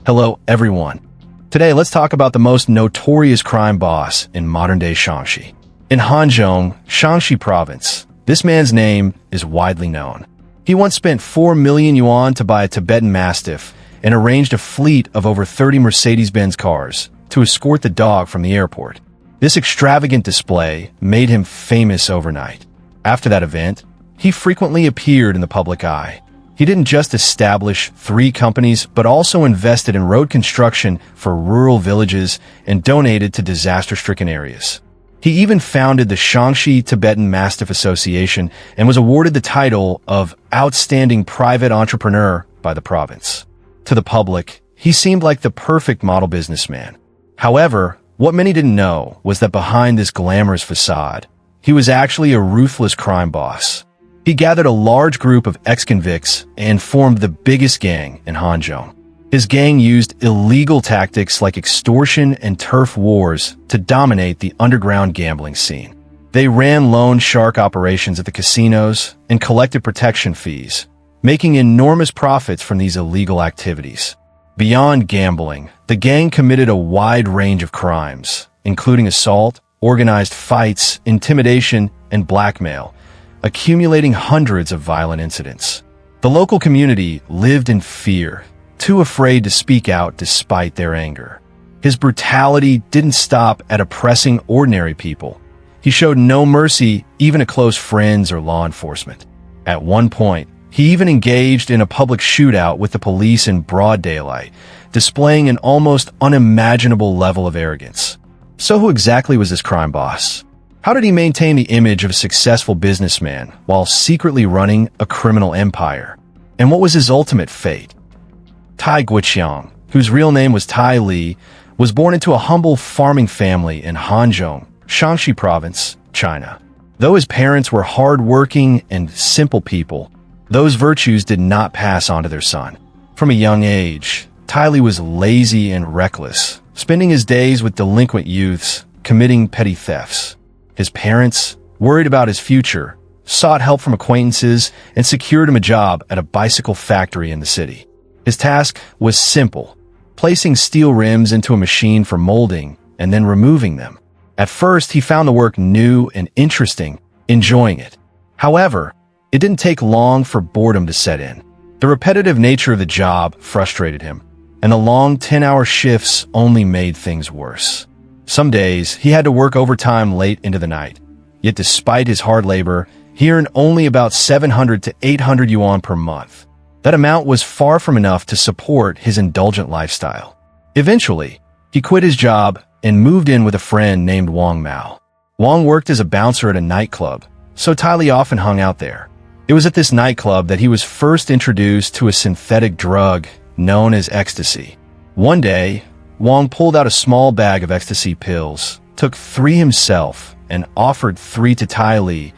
Hello, everyone. Today, let's talk about the most notorious crime boss in modern-day Shaanxi. In Hanzhong, Shaanxi Province, this man's name is widely known. He once spent 4 million yuan to buy a Tibetan Mastiff and arranged a fleet of over 30 Mercedes-Benz cars to escort the dog from the airport. This extravagant display made him famous overnight. After that event, he frequently appeared in the public eye. He didn't just establish 3 companies, but also invested in road construction for rural villages and donated to disaster-stricken areas. He even founded the Shaanxi Tibetan Mastiff Association and was awarded the title of Outstanding Private Entrepreneur by the province. To the public, he seemed like the perfect model businessman. However, what many didn't know was that behind this glamorous facade, he was actually a ruthless crime boss. He gathered a large group of ex-convicts and formed the biggest gang in Hanzhong. His gang used illegal tactics like extortion and turf wars to dominate the underground gambling scene. They ran loan shark operations at the casinos and collected protection fees, making enormous profits from these illegal activities. Beyond gambling, the gang committed a wide range of crimes, including assault, organized fights, intimidation, and blackmail, accumulating hundreds of violent incidents. The local community lived in fear, too afraid to speak out despite their anger. His brutality didn't stop at oppressing ordinary people. He showed no mercy even to close friends or law enforcement. At one point, he even engaged in a public shootout with the police in broad daylight, displaying an almost unimaginable level of arrogance. So who exactly was this crime boss? How did he maintain the image of a successful businessman while secretly running a criminal empire? And what was his ultimate fate? Tai Guiqiang, whose real name was Tai Li, was born into a humble farming family in Hanzhong, Shaanxi Province, China. Though his parents were hard-working and simple people, those virtues did not pass on to their son. From a young age, Tai Li was lazy and reckless, spending his days with delinquent youths, committing petty thefts. His parents, worried about his future, sought help from acquaintances and secured him a job at a bicycle factory in the city. His task was simple: placing steel rims into a machine for molding and then removing them. At first, he found the work new and interesting, enjoying it. However, it didn't take long for boredom to set in. The repetitive nature of the job frustrated him, and the long 10-hour shifts only made things worse. Some days, he had to work overtime late into the night. Yet despite his hard labor, he earned only about 700 to 800 yuan per month. That amount was far from enough to support his indulgent lifestyle. Eventually, he quit his job and moved in with a friend named Wang Mao. Wang worked as a bouncer at a nightclub, so Tai Li often hung out there. It was at this nightclub that he was first introduced to a synthetic drug known as ecstasy. One day, Wang pulled out a small bag of ecstasy pills, took 3 himself, and offered 3 to Tai Li,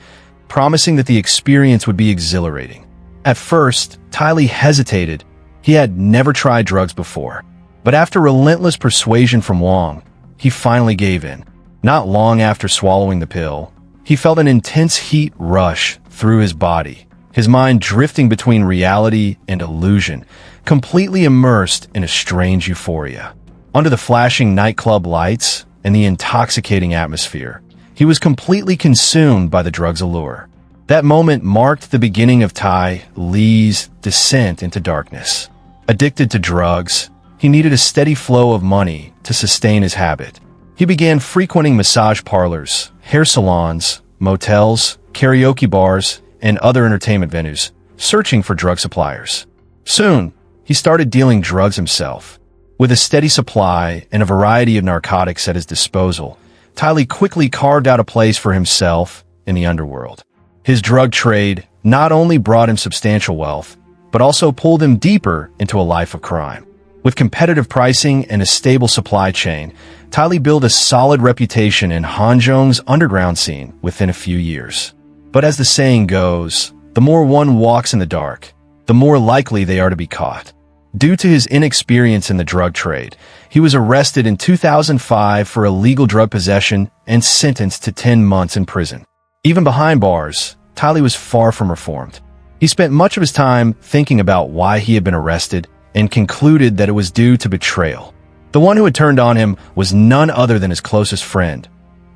promising that the experience would be exhilarating. At first, Tai Li hesitated. He had never tried drugs before. But after relentless persuasion from Wang, he finally gave in. Not long after swallowing the pill, he felt an intense heat rush through his body, his mind drifting between reality and illusion, completely immersed in a strange euphoria. Under the flashing nightclub lights and the intoxicating atmosphere, he was completely consumed by the drug's allure. That moment marked the beginning of Tai Li's descent into darkness. Addicted to drugs, he needed a steady flow of money to sustain his habit. He began frequenting massage parlors, hair salons, motels, karaoke bars, and other entertainment venues, searching for drug suppliers. Soon, he started dealing drugs himself. With a steady supply and a variety of narcotics at his disposal, Tai Li quickly carved out a place for himself in the underworld. His drug trade not only brought him substantial wealth, but also pulled him deeper into a life of crime. With competitive pricing and a stable supply chain, Tai Li built a solid reputation in Hanzhong's underground scene within a few years. But as the saying goes, the more one walks in the dark, the more likely they are to be caught. Due to his inexperience in the drug trade, he was arrested in 2005 for illegal drug possession and sentenced to 10 months in prison. Even behind bars, Tai Li was far from reformed. He spent much of his time thinking about why he had been arrested and concluded that it was due to betrayal. The one who had turned on him was none other than his closest friend,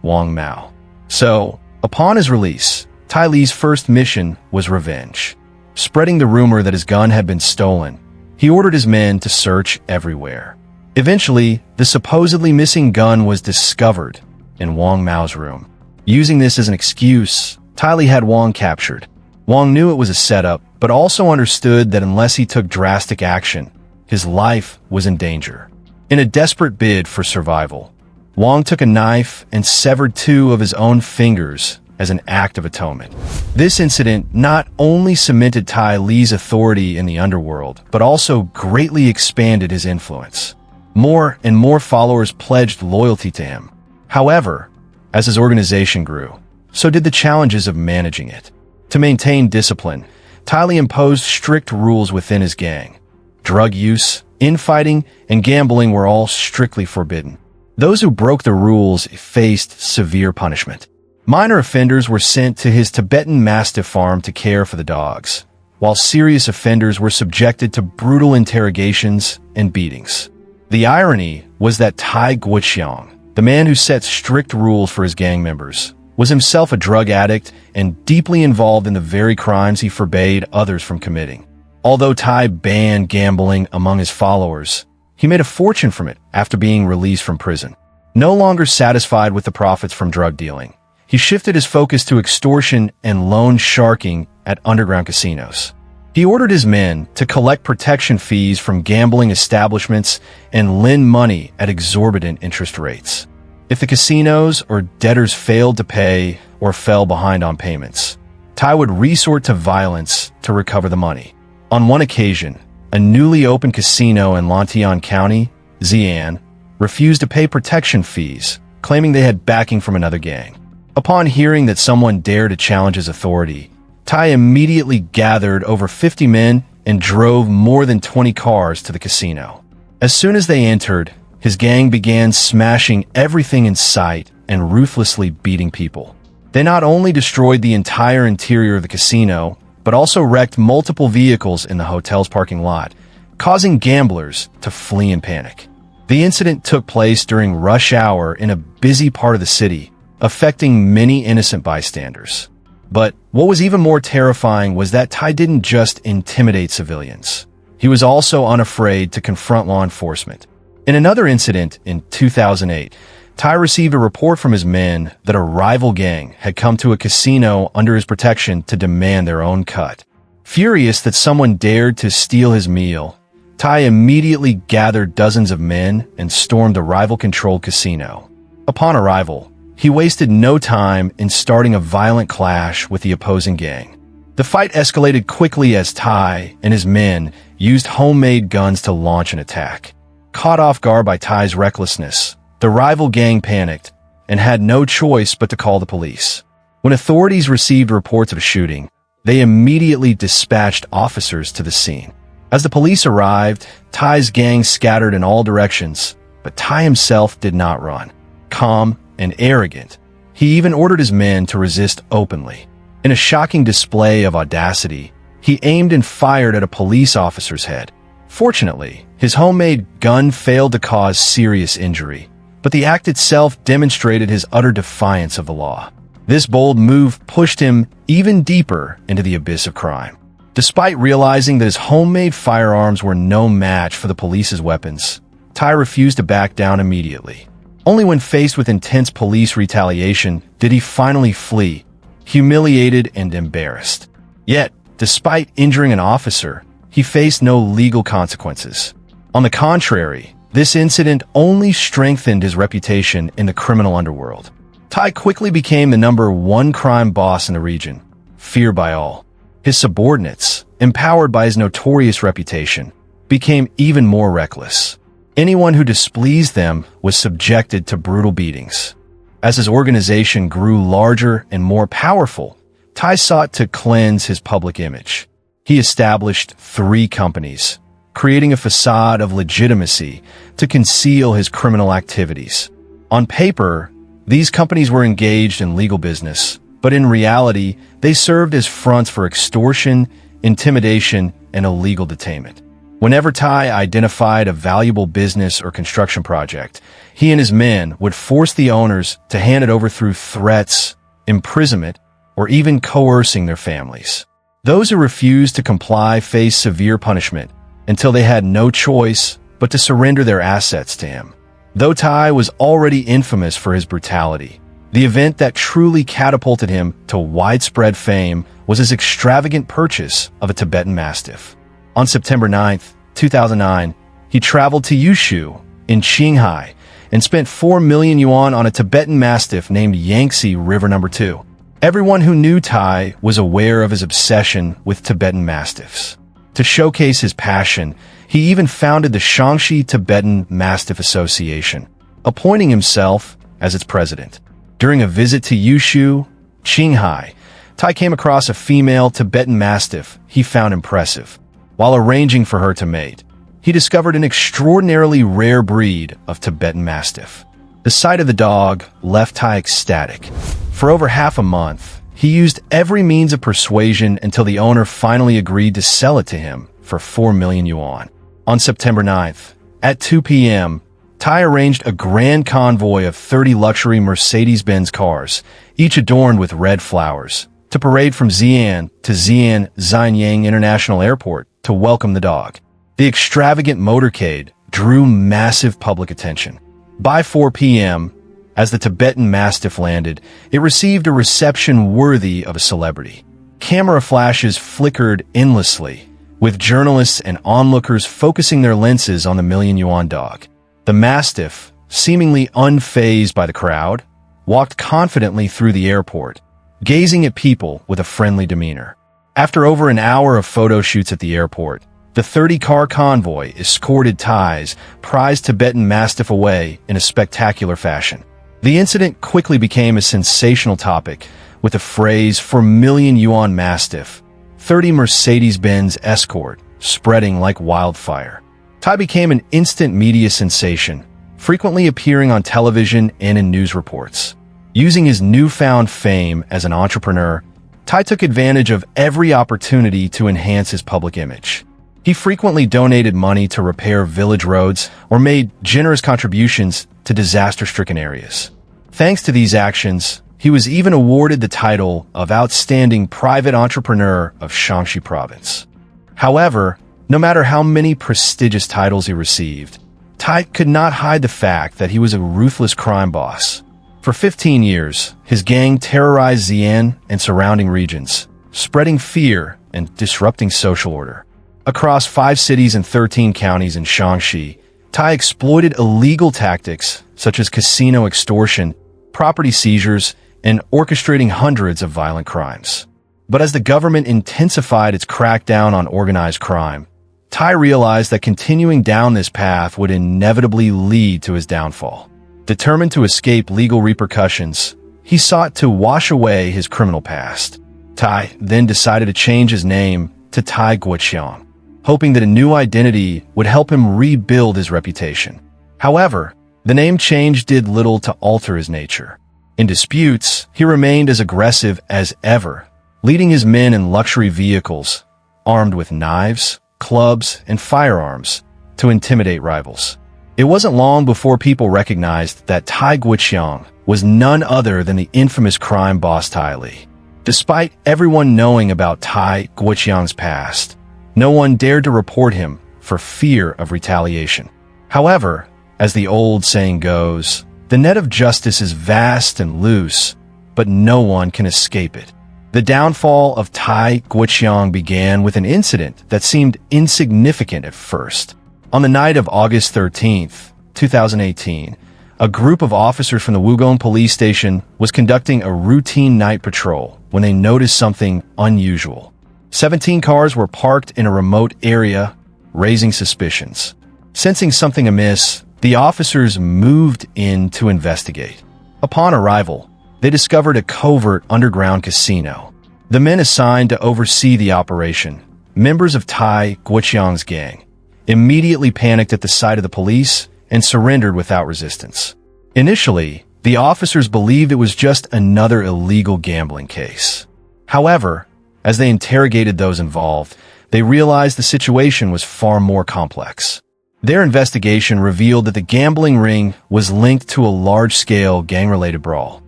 Wang Mao. So, upon his release, Tai Li's first mission was revenge. Spreading the rumor that his gun had been stolen, he ordered his men to search everywhere. Eventually, the supposedly missing gun was discovered in Wang Mao's room. Using this as an excuse, Tai Li had Wang captured. Wang knew it was a setup, but also understood that unless he took drastic action, his life was in danger. In a desperate bid for survival, Wang took a knife and severed 2 of his own fingers as an act of atonement. This incident not only cemented Tai Li's authority in the underworld, but also greatly expanded his influence. More and more followers pledged loyalty to him. However, as his organization grew, so did the challenges of managing it. To maintain discipline, Tai Li imposed strict rules within his gang. Drug use, infighting, and gambling were all strictly forbidden. Those who broke the rules faced severe punishment. Minor offenders were sent to his Tibetan Mastiff farm to care for the dogs, while serious offenders were subjected to brutal interrogations and beatings. The irony was that Tai Guoqiang, the man who set strict rules for his gang members, was himself a drug addict and deeply involved in the very crimes he forbade others from committing. Although Tai banned gambling among his followers, he made a fortune from it after being released from prison. No longer satisfied with the profits from drug dealing, he shifted his focus to extortion and loan sharking at underground casinos. He ordered his men to collect protection fees from gambling establishments and lend money at exorbitant interest rates. If the casinos or debtors failed to pay or fell behind on payments, Tai would resort to violence to recover the money. On one occasion, a newly opened casino in Lantian County, Xi'an, refused to pay protection fees, claiming they had backing from another gang. Upon hearing that someone dared to challenge his authority, Tai immediately gathered over 50 men and drove more than 20 cars to the casino. As soon as they entered, his gang began smashing everything in sight and ruthlessly beating people. They not only destroyed the entire interior of the casino, but also wrecked multiple vehicles in the hotel's parking lot, causing gamblers to flee in panic. The incident took place during rush hour in a busy part of the city, affecting many innocent bystanders. But what was even more terrifying was that Tai didn't just intimidate civilians. He was also unafraid to confront law enforcement. In another incident in 2008, Tai received a report from his men that a rival gang had come to a casino under his protection to demand their own cut. Furious that someone dared to steal his meal, Tai immediately gathered dozens of men and stormed a rival-controlled casino. Upon arrival, he wasted no time in starting a violent clash with the opposing gang. The fight escalated quickly as Tai and his men used homemade guns to launch an attack. Caught off guard by Tai's recklessness, the rival gang panicked and had no choice but to call the police. When authorities received reports of a shooting, they immediately dispatched officers to the scene. As the police arrived, Tai's gang scattered in all directions, but Tai himself did not run. Calm and arrogant, he even ordered his men to resist openly. In a shocking display of audacity, he aimed and fired at a police officer's head. Fortunately, his homemade gun failed to cause serious injury, but the act itself demonstrated his utter defiance of the law. This bold move pushed him even deeper into the abyss of crime. Despite realizing that his homemade firearms were no match for the police's weapons, Tai refused to back down immediately. Only when faced with intense police retaliation did he finally flee, humiliated and embarrassed. Yet, despite injuring an officer, he faced no legal consequences. On the contrary, this incident only strengthened his reputation in the criminal underworld. Tai quickly became the #1 crime boss in the region, feared by all. His subordinates, empowered by his notorious reputation, became even more reckless. Anyone who displeased them was subjected to brutal beatings. As his organization grew larger and more powerful, Tai sought to cleanse his public image. He established 3 companies, creating a facade of legitimacy to conceal his criminal activities. On paper, these companies were engaged in legal business, but in reality, they served as fronts for extortion, intimidation, and illegal detainment. Whenever Tai identified a valuable business or construction project, he and his men would force the owners to hand it over through threats, imprisonment, or even coercing their families. Those who refused to comply faced severe punishment until they had no choice but to surrender their assets to him. Though Tai was already infamous for his brutality, the event that truly catapulted him to widespread fame was his extravagant purchase of a Tibetan Mastiff. On September 9, 2009, he traveled to Yushu in Qinghai and spent 4 million yuan on a Tibetan Mastiff named Yangtze River No. 2. Everyone who knew Tai was aware of his obsession with Tibetan Mastiffs. To showcase his passion, he even founded the Shaanxi Tibetan Mastiff Association, appointing himself as its president. During a visit to Yushu, Qinghai, Tai came across a female Tibetan Mastiff he found impressive. While arranging for her to mate, he discovered an extraordinarily rare breed of Tibetan Mastiff. The sight of the dog left Tai ecstatic. For over half a month, he used every means of persuasion until the owner finally agreed to sell it to him for 4 million yuan. On September 9th, at 2 p.m., Tai arranged a grand convoy of 30 luxury Mercedes-Benz cars, each adorned with red flowers, to parade from Xi'an to Xi'an Xianyang International Airport to welcome the dog. The extravagant motorcade drew massive public attention. By 4 p.m., as the Tibetan Mastiff landed, it received a reception worthy of a celebrity. Camera flashes flickered endlessly, with journalists and onlookers focusing their lenses on the million-yuan dog. The Mastiff, seemingly unfazed by the crowd, walked confidently through the airport, gazing at people with a friendly demeanor. After over an hour of photo shoots at the airport, the 30-car convoy escorted Tai's prized Tibetan Mastiff away in a spectacular fashion. The incident quickly became a sensational topic, with the phrase 4 million yuan Mastiff, 30 Mercedes-Benz escort, spreading like wildfire. Tai became an instant media sensation, frequently appearing on television and in news reports. Using his newfound fame as an entrepreneur, Tai took advantage of every opportunity to enhance his public image. He frequently donated money to repair village roads or made generous contributions to disaster-stricken areas. Thanks to these actions, he was even awarded the title of Outstanding Private Entrepreneur of Shaanxi Province. However, no matter how many prestigious titles he received, Tai could not hide the fact that he was a ruthless crime boss. For 15 years, his gang terrorized Xi'an and surrounding regions, spreading fear and disrupting social order. Across 5 cities and 13 counties in Shaanxi, Tai exploited illegal tactics such as casino extortion, property seizures, and orchestrating hundreds of violent crimes. But as the government intensified its crackdown on organized crime, Tai realized that continuing down this path would inevitably lead to his downfall. Determined to escape legal repercussions, he sought to wash away his criminal past. Tai then decided to change his name to Tai Guoqiang, hoping that a new identity would help him rebuild his reputation. However, the name change did little to alter his nature. In disputes, he remained as aggressive as ever, leading his men in luxury vehicles, armed with knives, clubs, and firearms, to intimidate rivals. It wasn't long before people recognized that Tai Guoqiang was none other than the infamous crime boss Tai Li. Despite everyone knowing about Tai Guoqiang's past, no one dared to report him for fear of retaliation. However, as the old saying goes, the net of justice is vast and loose, but no one can escape it. The downfall of Tai Guoqiang began with an incident that seemed insignificant at first. On the night of August 13, 2018, a group of officers from the Wugong police station was conducting a routine night patrol when they noticed something unusual. 17 cars were parked in a remote area, raising suspicions. Sensing something amiss, the officers moved in to investigate. Upon arrival, they discovered a covert underground casino. The men assigned to oversee the operation, members of Tai Guoqiang's gang, immediately panicked at the sight of the police and surrendered without resistance. Initially, the officers believed it was just another illegal gambling case. However, as they interrogated those involved, they realized the situation was far more complex. Their investigation revealed that the gambling ring was linked to a large-scale gang-related brawl.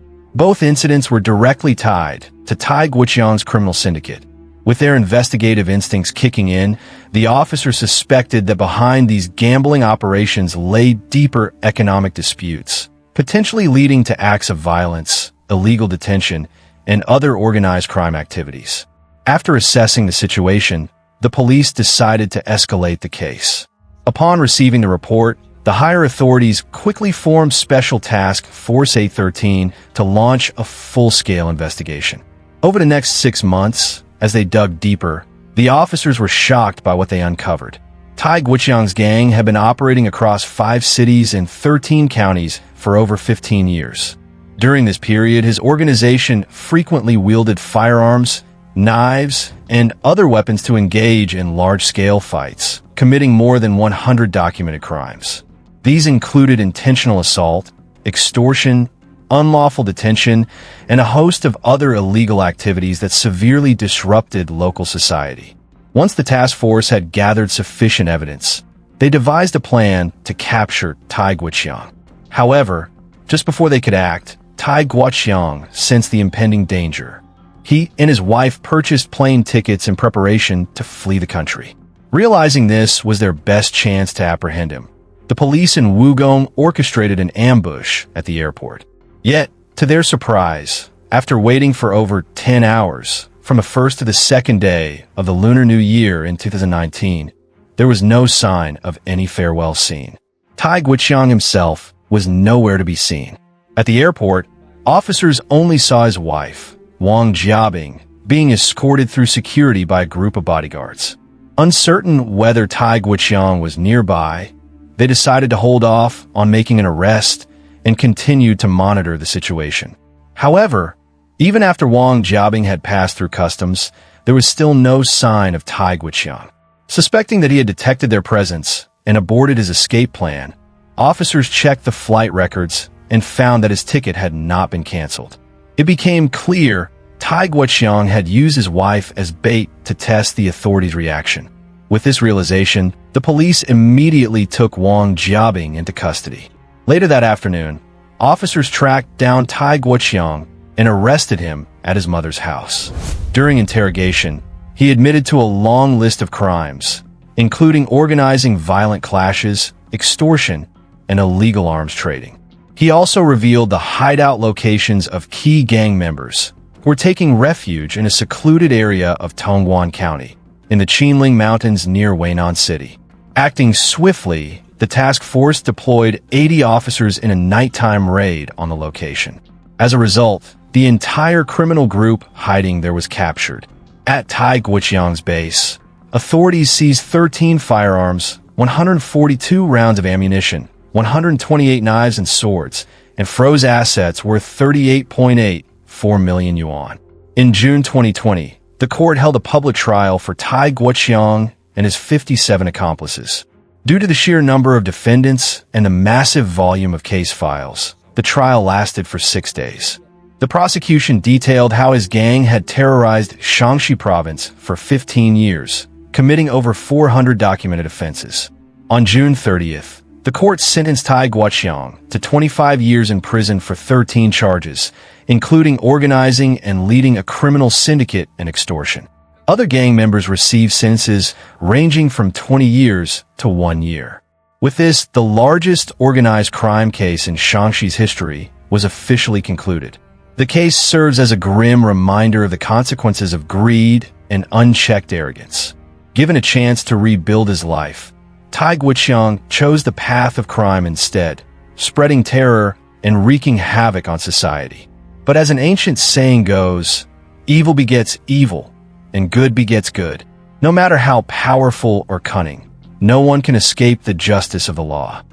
Both incidents were directly tied to Tai Guoqiang's criminal syndicate. With their investigative instincts kicking in, the officers suspected that behind these gambling operations lay deeper economic disputes, potentially leading to acts of violence, illegal detention, and other organized crime activities. After assessing the situation, the police decided to escalate the case. Upon receiving the report, the higher authorities quickly formed Special Task Force 813 to launch a full-scale investigation. Over the next 6 months, as they dug deeper, the officers were shocked by what they uncovered. Tai Guoqiang's gang had been operating across 5 cities and 13 counties for over 15 years. During this period, his organization frequently wielded firearms, knives, and other weapons to engage in large-scale fights, committing more than 100 documented crimes. These included intentional assault, extortion, unlawful detention, and a host of other illegal activities that severely disrupted local society. Once the task force had gathered sufficient evidence, they devised a plan to capture Tai Guoqiang. However, just before they could act, Tai Guoqiang sensed the impending danger. He and his wife purchased plane tickets in preparation to flee the country. Realizing this was their best chance to apprehend him, the police in Wugong orchestrated an ambush at the airport. Yet, to their surprise, after waiting for over 10 hours, from the first to the second day of the Lunar New Year in 2019, there was no sign of any farewell scene. Tai Guoqiang himself was nowhere to be seen. At the airport, officers only saw his wife, Wang Jiabing, being escorted through security by a group of bodyguards. Uncertain whether Tai Guoqiang was nearby, they decided to hold off on making an arrest and continued to monitor the situation. However, even after Wang Jiabing had passed through customs, there was still no sign of Tai Guoqiang. Suspecting that he had detected their presence and aborted his escape plan, officers checked the flight records and found that his ticket had not been canceled. It became clear Tai Guoqiang had used his wife as bait to test the authorities' reaction. With this realization, the police immediately took Wang Jiabing into custody. Later that afternoon, officers tracked down Tai Guoqiang and arrested him at his mother's house. During interrogation, he admitted to a long list of crimes, including organizing violent clashes, extortion, and illegal arms trading. He also revealed the hideout locations of key gang members who were taking refuge in a secluded area of Tongguan County, in the Qinling Mountains near Weinan City. Acting swiftly, the task force deployed 80 officers in a nighttime raid on the location. As a result, the entire criminal group hiding there was captured. At Tai Guoqiang's base, authorities seized 13 firearms, 142 rounds of ammunition, 128 knives and swords, and froze assets worth 38.84 million yuan. In June 2020, the court held a public trial for Tai Guoqiang and his 57 accomplices. Due to the sheer number of defendants and the massive volume of case files, the trial lasted for 6 days. The prosecution detailed how his gang had terrorized Shaanxi Province for 15 years, committing over 400 documented offenses. On June 30th, the court sentenced Tai Guoqiang to 25 years in prison for 13 charges, including organizing and leading a criminal syndicate and extortion. Other gang members received sentences ranging from 20 years to 1 year. With this, the largest organized crime case in Shaanxi's history was officially concluded. The case serves as a grim reminder of the consequences of greed and unchecked arrogance. Given a chance to rebuild his life, Tai Guoqiang chose the path of crime instead, spreading terror and wreaking havoc on society. But as an ancient saying goes, evil begets evil, and good begets good. No matter how powerful or cunning, no one can escape the justice of the law.